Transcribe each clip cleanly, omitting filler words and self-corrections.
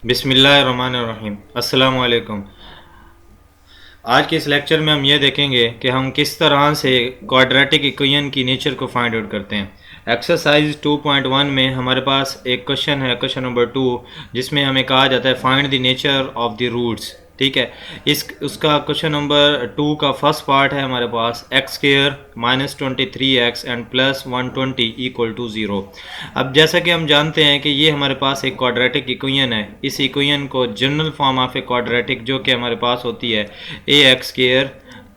बिस्मिल्लाहिर्रहमानिर्रहीम। अस्सलामु अलैकुम। आज के इस लेक्चर में हम ये देखेंगे कि हम किस तरह से क्वाड्रेटिक इक्वेशन की नेचर को फाइंड आउट करते हैं। एक्सरसाइज 2.1 में हमारे पास एक क्वेश्चन है, क्वेश्चन नंबर 2, जिसमें हमें कहा जाता है find the nature of the roots. ठीक है, इस उसका क्वेश्चन नंबर 2 का फर्स्ट पार्ट है हमारे पास x square minus 23x and plus 120 equal to 0। अब जैसा कि हम जानते हैं कि ये हमारे पास एक क्वाड्रेटिक इक्वेशन है। इस इक्वेशन को general form of a quadratic जो कि हमारे पास होती है a x square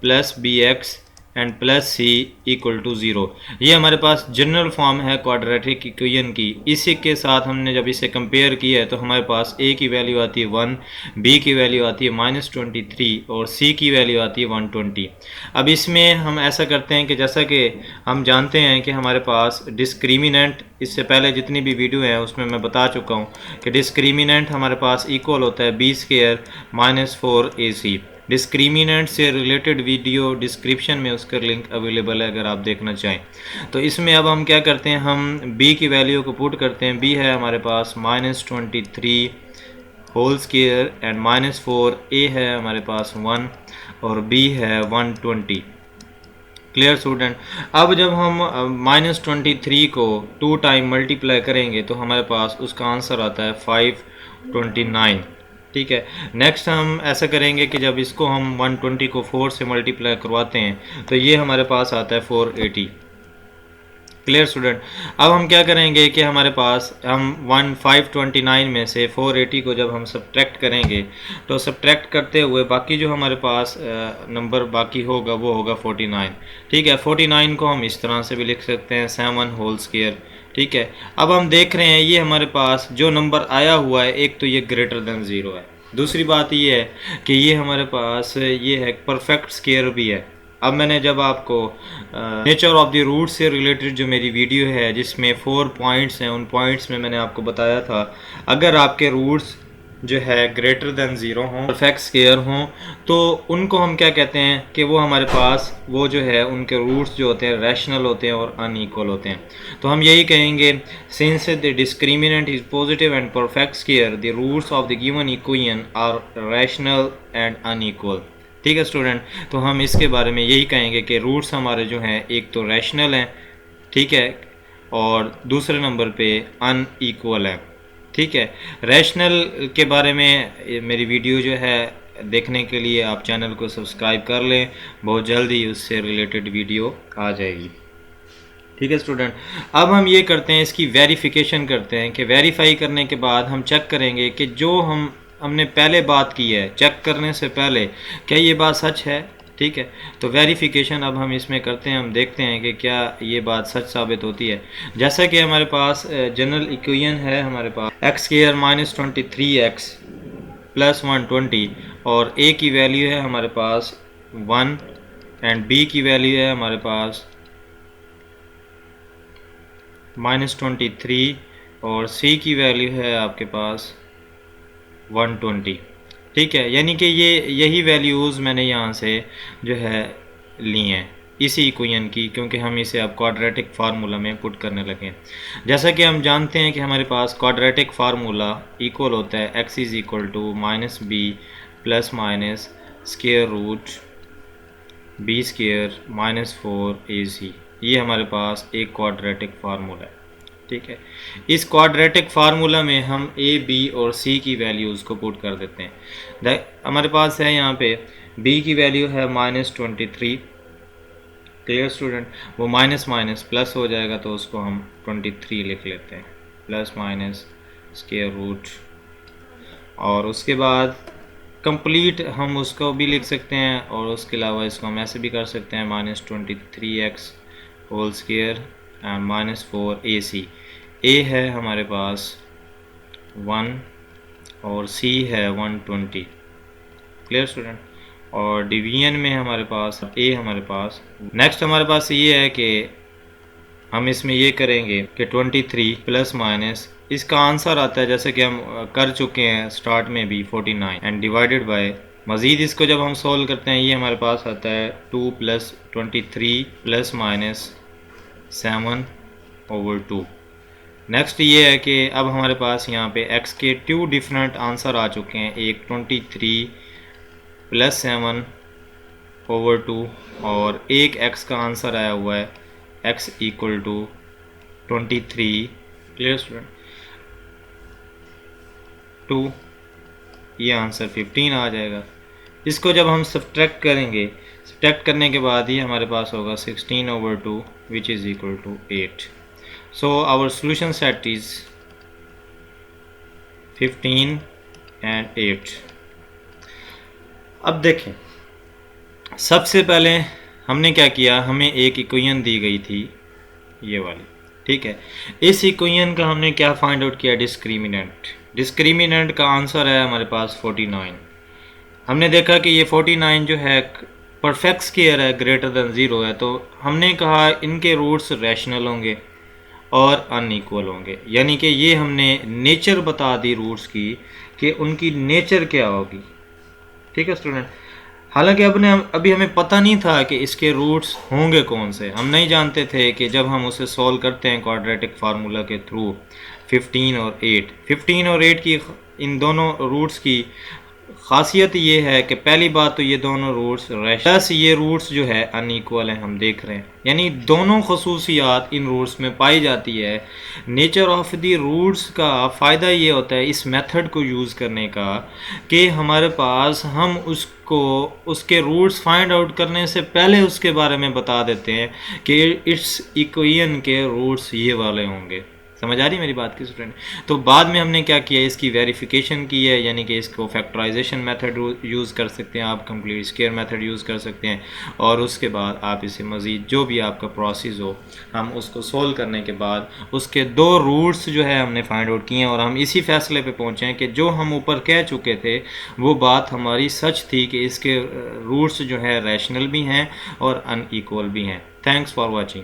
plus b x and plus c equal to 0। ये हमारे पास जनरल फॉर्म है क्वाड्रेटिक इक्वेशन की। इसी के साथ हमने जब इसे कंपेयर किया है तो हमारे पास ए की वैल्यू आती है 1, बी की वैल्यू आती है -23 और सी की वैल्यू आती है 120। अब इसमें हम ऐसा करते हैं कि जैसा कि हम जानते हैं कि हमारे पास डिस्क्रिमिनेंट, इससे पहले जितनी भी वीडियो है उसमें मैं बता चुका हूँ कि डिस्क्रिमिनेंट हमारे पास इक्वल होता है b square minus 4ac। Discriminant से रिलेटेड वीडियो डिस्क्रिप्शन में उसका लिंक अवेलेबल है अगर आप देखना चाहें। तो इसमें अब हम क्या करते हैं, हम b की वैल्यू को पुट करते हैं। b है हमारे पास -23 होल स्क्वायर एंड -4, a है हमारे पास 1 और b है 120। Clear student. अब जब हम -23 को 2 टाइम मल्टीप्लाई करेंगे तो हमारे पास उसका आंसर आता है 529। ठीक है, नेक्स्ट हम ऐसा करेंगे कि जब इसको हम 120 को 4 से मल्टीप्लाई करवाते हैं तो ये हमारे पास आता है 480। Clear student. अब हम क्या करेंगे कि हमारे पास हम 1529 में से 480 को जब हम सब्ट्रैक्ट करेंगे तो सब्ट्रैक्ट करते हुए बाकी जो हमारे पास नंबर बाकी होगा वो होगा 49। ठीक है, 49 को हम इस तरह से भी लिख सकते हैं 7 होल स्क्वायर। ठीक है, अब हम देख रहे हैं ये हमारे पास जो नंबर आया हुआ है, एक तो ये ग्रेटर देन 0 है, दूसरी बात ये है कि ये हमारे पास ये है परफेक्ट स्क्वायर भी है। अब मैंने जब आपको नेचर ऑफ द रूट से रिलेटेड जो मेरी वीडियो है जिसमें 4 पॉइंट्स हैं, उन पॉइंट्स में मैंने आपको बताया था अगर आपके रूट्स जो है ग्रेटर देन 0 हों, परफेक्ट स्क्वायर हों, तो उनको हम क्या कहते हैं कि वो हमारे पास वो जो है उनके रूट्स जो होते हैं रैशनल होते हैं और अनइक्वल होते हैं। तो हम यही कहेंगे since the discriminant is positive and perfect square the roots of the given equation are rational and unequal. ठीक है स्टूडेंट, तो हम इसके बारे में यही कहेंगे कि रूट्स हमारे जो हैं एक तो रैशनल हैं, ठीक है, और दूसरे नंबर पे अनइक्वल है। ठीक है, रैशनल के बारे में मेरी वीडियो जो है देखने के लिए आप चैनल को सब्सक्राइब कर लें, बहुत जल्दी उससे रिलेटेड वीडियो आ जाएगी। ठीक है स्टूडेंट, अब हम ये करते हैं, इसकी वेरिफिकेशन करते हैं कि वेरीफाई करने के बाद हम चेक करेंगे कि जो हमने पहले बात की है चेक करने से पहले क्या ये बात सच है। ठीक है, तो वेरिफिकेशन अब हम इसमें करते हैं, हम देखते हैं कि क्या ये बात सच साबित होती है। जैसा कि हमारे पास जनरल इक्वेशन है हमारे पास एक्स स्क्वायर -23x प्लस 120 और a की वैल्यू है हमारे पास 1 एंड b की वैल्यू है हमारे पास -23 और c की वैल्यू है आपके पास 120। ठीक है, यानी कि यही वैल्यूज़ मैंने यहाँ से जो है ली हैं इसी इक्वेशन की, क्योंकि हम इसे अब क्वाड्रेटिक फार्मूला में पुट करने लगे हैं। जैसा कि हम जानते हैं कि हमारे पास क्वाड्रेटिक फार्मूला इक्वल होता है x is equal to -b plus minus square root b square -4ac। ये हमारे पास एक क्वाड्रेटिक फार्मूला है। ठीक है, इस क्वाड्रेटिक फार्मूला में हम a, b और c की वैल्यूज़ को पुट कर देते हैं। हमारे पास है यहाँ पे b की वैल्यू है -23। क्लियर स्टूडेंट, वो माइनस माइनस प्लस हो जाएगा तो उसको हम 23 लिख लेते हैं, प्लस माइनस स्क्वायर रूट, और उसके बाद कंप्लीट हम उसको भी लिख सकते हैं और उसके अलावा इसको हम ऐसे भी कर सकते हैं -23x whole square and -4ac। a है हमारे पास 1 और c है 120। क्लियर स्टूडेंट, और डिवीजन में हमारे पास a हमारे पास। नेक्स्ट हमारे पास ये है कि हम इसमें ये करेंगे कि 23 प्लस माइनस इसका आंसर आता है जैसे कि हम कर चुके हैं स्टार्ट में भी 49 एंड डिवाइडेड बाय, मज़ीद इसको जब हम सॉल्व करते हैं ये हमारे पास आता है 2 प्लस 23 प्लस माइनस 7/2। नेक्स्ट ये है कि अब हमारे पास यहाँ पे x के 2 डिफरेंट आंसर आ चुके हैं, एक 23 + 7/2 और एक x का आंसर आया हुआ है x = 23 + 2, ये आंसर 15 आ जाएगा। इसको जब हम सब्ट्रैक्ट करेंगे, सब्ट्रैक्ट करने के बाद ही हमारे पास होगा 16/2 which is equal to 8। So our solution set is 15 and 8। अब देखें, सबसे पहले हमने क्या किया, हमें एक इक्वेशन दी गई थी ये वाली, ठीक है। इस इक्वेशन का हमने क्या फाइंड आउट किया, डिस्क्रिमिनेंट। डिस्क्रिमिनेंट का आंसर है हमारे पास 49। हमने देखा कि ये 49 जो है परफेक्ट स्क्वायर है, ग्रेटर देन 0 है, तो हमने कहा इनके रूट्स रैशनल होंगे और अनइक्वल होंगे, यानी कि ये हमने नेचर बता दी रूट्स की कि उनकी नेचर क्या होगी, ठीक है स्टूडेंट। हालांकि अभी हमें पता नहीं था कि इसके रूट्स होंगे कौन से, हम नहीं जानते थे कि जब हम उसे सॉल्व करते हैं क्वाड्रेटिक फार्मूला के थ्रू 15 और 8 की इन दोनों रूट्स की खासियत ये है कि पहली बात तो ये दोनों रूट्स प्लस ये रूट्स जो है अनइक्वल हैं, हम देख रहे हैं, यानी दोनों खसूसियात इन रूट्स में पाई जाती है। नेचर ऑफ दी रूट्स का फ़ायदा ये होता है इस मेथड को यूज़ करने का कि हमारे पास हम उसको उसके रूट्स फाइंड आउट करने से पहले उसके बारे में बता देते हैं कि इस इक्वेशन के रूट्स ये वाले होंगे। समझ आ रही मेरी बात की स्टूडेंट। तो बाद में हमने क्या किया, इसकी वेरिफिकेशन की है, यानी कि इसको फैक्टराइजेशन मेथड यूज़ कर सकते हैं आप, कंप्लीट स्क्वायर मेथड यूज़ कर सकते हैं, और उसके बाद आप इसे मज़ीद जो भी आपका प्रोसेस हो, हम उसको सोल्व करने के बाद उसके 2 रूट्स जो है हमने फाइंड आउट किए हैं, और हम इसी फैसले पे पहुँचे हैं कि जो हम ऊपर कह चुके थे वो बात हमारी सच थी कि इसके रूट्स जो है रैशनल भी हैं और अनइक्वल भी हैं। Thanks for watching.